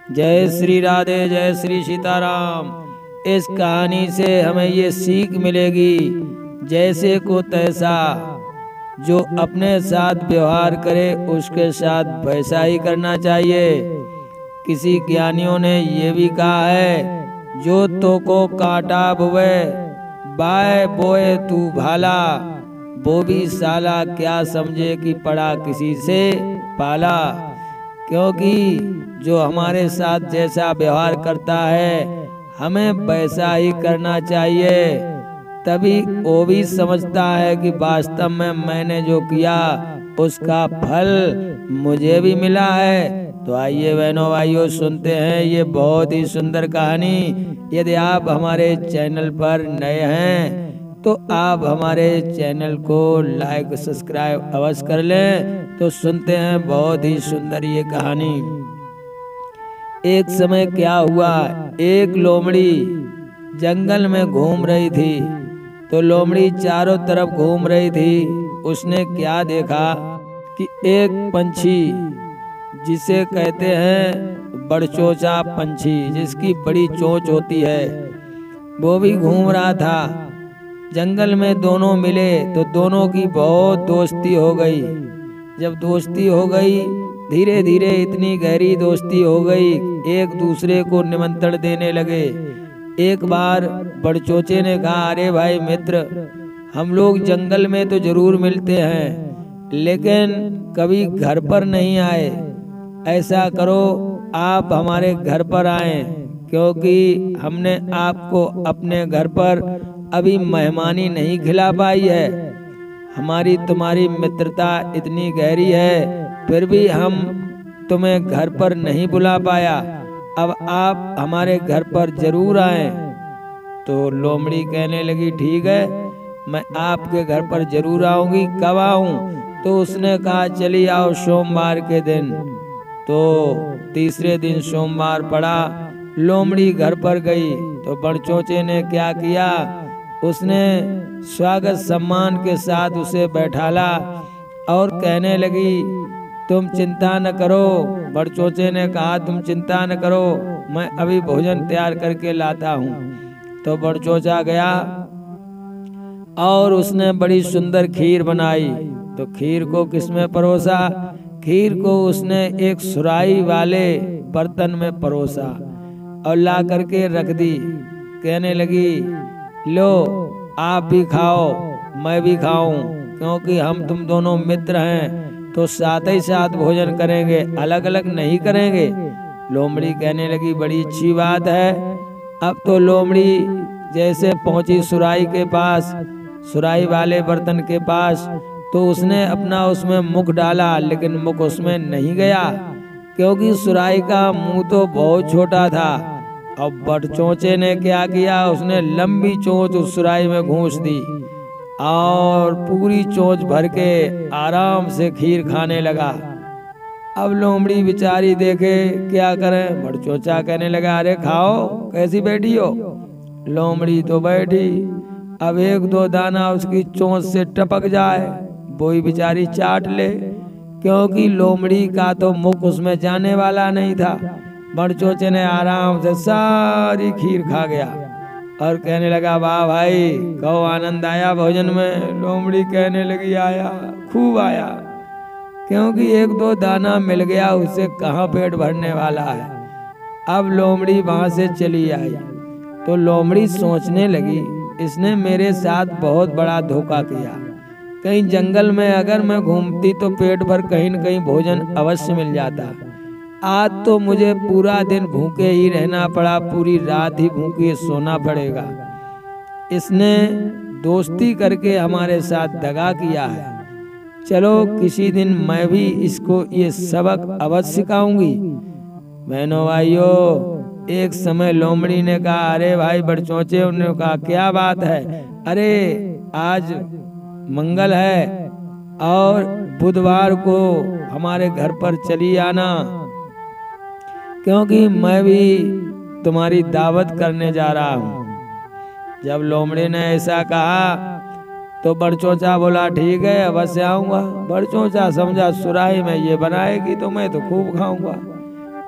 जय श्री राधे, जय श्री सीताराम। इस कहानी से हमें ये सीख मिलेगी, जैसे को तैसा, जो अपने साथ व्यवहार करे उसके साथ वैसा ही करना चाहिए। किसी ज्ञानियों ने ये भी कहा है, जो तो को काटा बुए बाय बोए तू भाला, वो भी साला क्या समझे कि पड़ा किसी से पाला। क्योंकि जो हमारे साथ जैसा व्यवहार करता है हमें वैसा ही करना चाहिए, तभी वो भी समझता है कि वास्तव में मैंने जो किया उसका फल मुझे भी मिला है। तो आइए बहनों भाइयों, सुनते हैं ये बहुत ही सुंदर कहानी। यदि आप हमारे चैनल पर नए हैं तो आप हमारे चैनल को लाइक सब्सक्राइब अवश्य कर लें। तो सुनते हैं बहुत ही सुंदर ये कहानी। एक समय क्या हुआ, एक लोमड़ी जंगल में घूम रही थी। तो लोमड़ी चारों तरफ घूम रही थी। उसने क्या देखा कि एक पंछी, जिसे कहते हैं बड़चोचा पंछी, जिसकी बड़ी चोंच होती है, वो भी घूम रहा था। जंगल में दोनों मिले तो दोनों की बहुत दोस्ती हो गई। जब दोस्ती हो गई, धीरे धीरे इतनी गहरी दोस्ती हो गई, एक दूसरे को निमंत्रण देने लगे। एक बार बड़चोचे ने कहा, अरे भाई मित्र, हम लोग जंगल में तो जरूर मिलते हैं, लेकिन कभी घर पर नहीं आए। ऐसा करो, आप हमारे घर पर आए, क्योंकि हमने आपको अपने घर पर अभी मेहमानी नहीं खिला पाई है। हमारी तुम्हारी मित्रता इतनी गहरी है, फिर भी हम तुम्हें घर पर नहीं बुला पाया। अब आप हमारे घर पर जरूर आए। तो लोमड़ी कहने लगी, ठीक है, मैं आपके घर पर जरूर आऊंगी। कब आऊं? तो उसने कहा, चली आओ सोमवार के दिन। तो तीसरे दिन सोमवार पड़ा, लोमड़ी घर पर गई। तो बड़चोचे ने क्या किया, उसने स्वागत सम्मान के साथ उसे बैठाला और कहने लगी, तुम चिंता न करो। बड़चोचे ने कहा, तुम चिंता न करो, मैं अभी भोजन तैयार करके लाता हूँ। तो बड़चोचा गया और उसने बड़ी सुंदर खीर बनाई। तो खीर को किसमें परोसा? खीर को उसने एक सुराही वाले बर्तन में परोसा और ला करके रख दी। कहने लगी, लो आप भी खाओ, मैं भी खाऊं, क्योंकि हम तुम दोनों मित्र हैं तो साथ ही साथ भोजन करेंगे, अलग अलग नहीं करेंगे। लोमड़ी कहने लगी, बड़ी अच्छी बात है। अब तो लोमड़ी जैसे पहुंची सुराही के पास, सुराही वाले बर्तन के पास, तो उसने अपना उसमें मुख डाला, लेकिन मुख उसमें नहीं गया, क्योंकि सुराही का मुंह तो बहुत छोटा था। अब बड़चोचे ने क्या किया, उसने लंबी चोंच उस सुराही में घूंस दी और पूरी चोंच भर के आराम से खीर खाने लगा। अब लोमड़ी बेचारी देखे क्या करे। बड़चोचा कहने लगा, अरे खाओ, कैसी बैठी हो? लोमड़ी तो बैठी, अब एक दो दाना उसकी चोंच से टपक जाए, वो ही बेचारी चाट ले, क्योंकि लोमड़ी का तो मुख उसमें जाने वाला नहीं था। बड़चोचे ने आराम से सारी खीर खा गया और कहने लगा, वाह भाई, कहो आनंद आया भोजन में? लोमड़ी कहने लगी, आया, खूब आया, क्योंकि एक दो दाना मिल गया, उससे कहाँ पेट भरने वाला है। अब लोमड़ी वहां से चली आई। तो लोमड़ी सोचने लगी, इसने मेरे साथ बहुत बड़ा धोखा किया। कहीं जंगल में अगर मैं घूमती तो पेट भर कहीं न कहीं भोजन अवश्य मिल जाता। आज तो मुझे पूरा दिन भूखे ही रहना पड़ा, पूरी रात ही भूखे सोना पड़ेगा। इसने दोस्ती करके हमारे साथ दगा किया है। चलो किसी दिन मैं भी इसको ये सबक अवश्य सिखाऊंगी। बहनों भाइयों, एक समय लोमड़ी ने कहा, अरे भाई बड़चोचे, उन्होंने कहा, क्या बात है? अरे आज मंगल है और बुधवार को हमारे घर पर चली आना, क्योंकि मैं भी तुम्हारी दावत करने जा रहा हूँ। जब लोमड़ी ने ऐसा कहा तो बड़चोचा बोला, ठीक है, अवश्य आऊंगा। बड़चोचा समझा सुराही में ये बनाएगी तो मैं तो खूब खाऊंगा।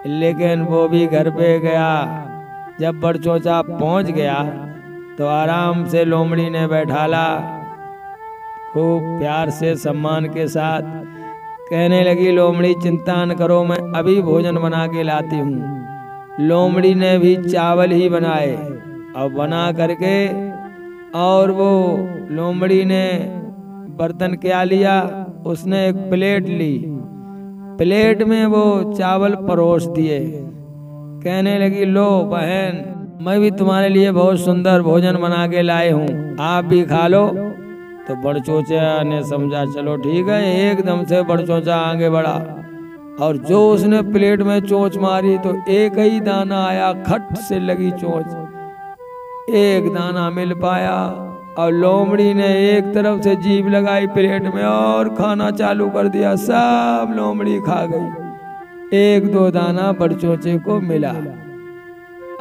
लेकिन वो भी घर पे गया। जब बड़चोचा पहुंच गया तो आराम से लोमड़ी ने बैठाला, खूब प्यार से सम्मान के साथ। कहने लगी, लोमड़ी चिंता न करो, मैं अभी भोजन बना के लाती हूँ। लोमड़ी ने भी चावल ही बनाए और बना करके, और वो लोमड़ी ने बर्तन क्या लिया, उसने एक प्लेट ली। प्लेट में वो चावल परोस दिए। कहने लगी, लो बहन, मैं भी तुम्हारे लिए बहुत सुंदर भोजन बना के लाए हूँ, आप भी खा लो। तो बड़चोचा ने समझा, चलो ठीक है। एकदम से बड़चोचा आगे बढ़ा और जो उसने प्लेट में चोंच मारी तो एक ही दाना आया, खट से लगी चोंच, एक दाना मिल पाया। और लोमड़ी ने एक तरफ से जीभ लगाई प्लेट में और खाना चालू कर दिया। सब लोमड़ी खा गई, एक दो दाना बड़चोचे को मिला।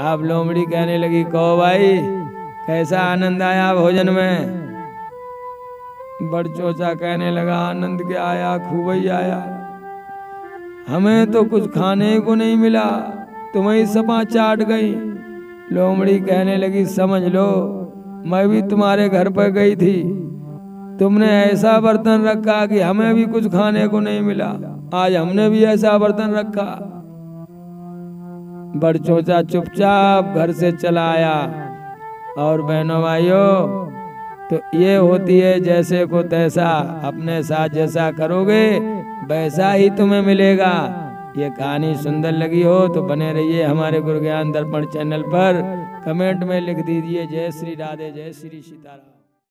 अब लोमड़ी कहने लगी, कहो भाई, कैसा आनंद आया भोजन में? बड़चोचा कहने लगा, आनंद क्या आया, खूब ही आया, हमें तो कुछ खाने को नहीं मिला, तुम्हें सपा चाट गई। लोमड़ी कहने लगी, समझ लो, मैं भी तुम्हारे घर पर गई थी, तुमने ऐसा बर्तन रखा कि हमें भी कुछ खाने को नहीं मिला, आज हमने भी ऐसा बर्तन रखा। बड़चोचा चुपचाप घर से चला आया। और बहनों भाइयों, तो ये होती है जैसे को तैसा, अपने साथ जैसा करोगे वैसा ही तुम्हें मिलेगा। ये कहानी सुंदर लगी हो तो बने रहिए हमारे गुरु ज्ञान दर्पण चैनल पर। कमेंट में लिख दीजिए, जय श्री राधे, जय श्री सीताराम।